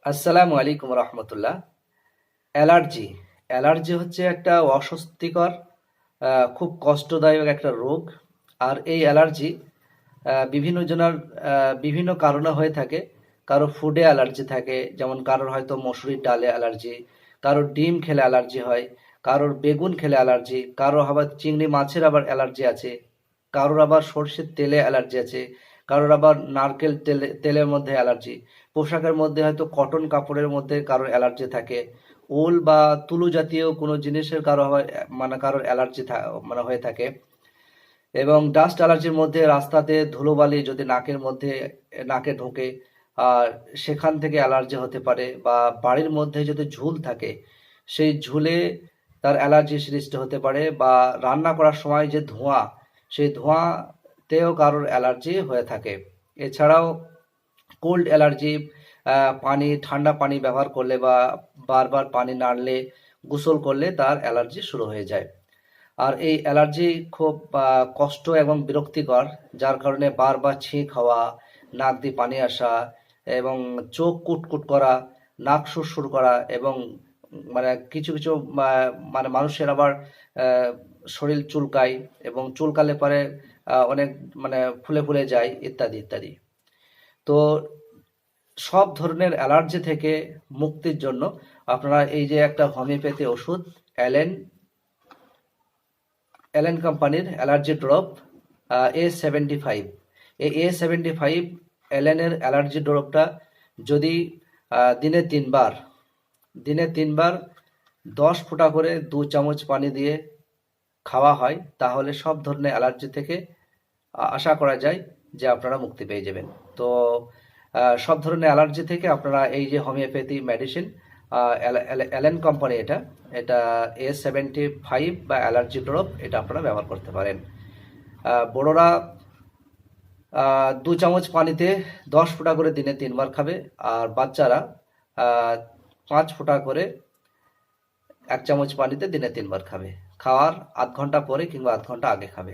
আসসালামু আলাইকুম রহমতুল্লাহ। Allergy allergy হচ্ছে একটা অস্বস্তিকর, খুব কষ্টদায়ক একটা রোগ। আর এই অ্যালার্জি বিভিন্ন জনের বিভিন্ন কারণে হয়ে থাকে। কারো ফুডে অ্যালার্জি থাকে, যেমন কারোর হয়তো মসুরির ডালে অ্যালার্জি, কারোর ডিম খেলে অ্যালার্জি হয়, কারোর বেগুন খেলে অ্যালার্জি, কারোর আবার চিংড়ি মাছের আবার অ্যালার্জি আছে, কারোর আবার সর্ষের তেলে অ্যালার্জি আছে, কারোর আবার নারকেল তেলের মধ্যে অ্যালার্জি, পোশাকের মধ্যে হয়তো কটন কাপড়ের মধ্যে কারোর অ্যালার্জি থাকে, উল বা তুলো জাতীয় কোনো জিনিসের কারো হয়, মানে কারোর অ্যালার্জি মানে হয়ে থাকে। এবং ডাস্ট অ্যালার্জির মধ্যে রাস্তাতে ধুলোবালি যদি নাকের মধ্যে নাকে ঢোকে, আর সেখান থেকে অ্যালার্জি হতে পারে। বা বাড়ির মধ্যে যদি ঝুল থাকে, সেই ঝুলে তার অ্যালার্জি সৃষ্টি হতে পারে। বা রান্না করার সময় যে ধোঁয়া, সেই ধোঁয়াতেও কারোর অ্যালার্জি হয়ে থাকে। এছাড়াও কোল্ড অ্যালার্জি, পানি ঠান্ডা পানি ব্যবহার করলে বা বারবার পানি নাড়লে, গোসল করলে তার অ্যালার্জি শুরু হয়ে যায়। আর এই অ্যালার্জি খুব কষ্ট এবং বিরক্তিকর, যার কারণে বারবার ছিঁক হওয়া, নাক দিয়ে পানি আসা, এবং চোখ কুটকুট করা, নাক সুরসুর করা, এবং মানে কিছু কিছু মানে মানুষের আবার আহ, শরীর চুলকায়, এবং চুলকালে পরে অনেক মানে ফুলে ফুলে যায়, ইত্যাদি ইত্যাদি। তো সব ধরনের অ্যালার্জি থেকে মুক্তির জন্য আপনারা এই যে একটা হোমিওপ্যাথি ওষুধ, অ্যালেন অ্যালেন কোম্পানির অ্যালার্জি ড্রপ A75, এই A75 অ্যালেনের অ্যালার্জি ড্রপটা যদি দিনে তিনবার 10 ফোঁটা করে 2 চামচ পানি দিয়ে খাওয়া হয়, তাহলে সব ধরনের অ্যালার্জি থেকে আশা করা যায় যে আপনারা মুক্তি পেয়ে যাবেন। তো সব ধরনের অ্যালার্জি থেকে আপনারা এই যে হোমিওপ্যাথি মেডিসিন, অ্যালেন কোম্পানি, এটা এটা A75 বা অ্যালার্জি ড্রপ, এটা আপনারা ব্যবহার করতে পারেন। বড়রা 2 চামচ পানিতে 10 ফোঁটা করে দিনে 3বার খাবে। আর বাচ্চারা আহ, 5 ফোঁটা করে 1 চামচ পানিতে দিনে 3বার খাবে। খাওয়ার আধ ঘন্টা পরে কিংবা আধ ঘন্টা আগে খাবে।